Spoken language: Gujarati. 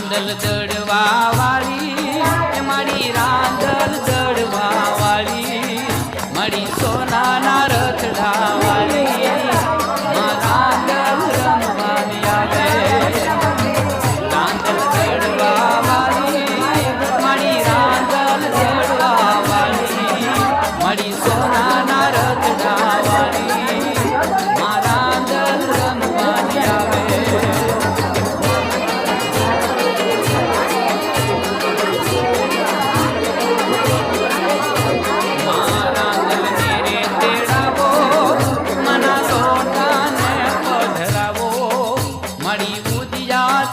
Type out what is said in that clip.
રાંદલ દડવા વાળી મારી રાંદલ દડવા વાળી મારી સોનાના રથડા વાળી રાંદલ રમવાની આવે રાંદલ દડવા વાળી મારી રાંદલ દડવા વાળી મારી સોનાના રથડા વાળી રાંદલ રમવાની આવે મારી ઉદિયા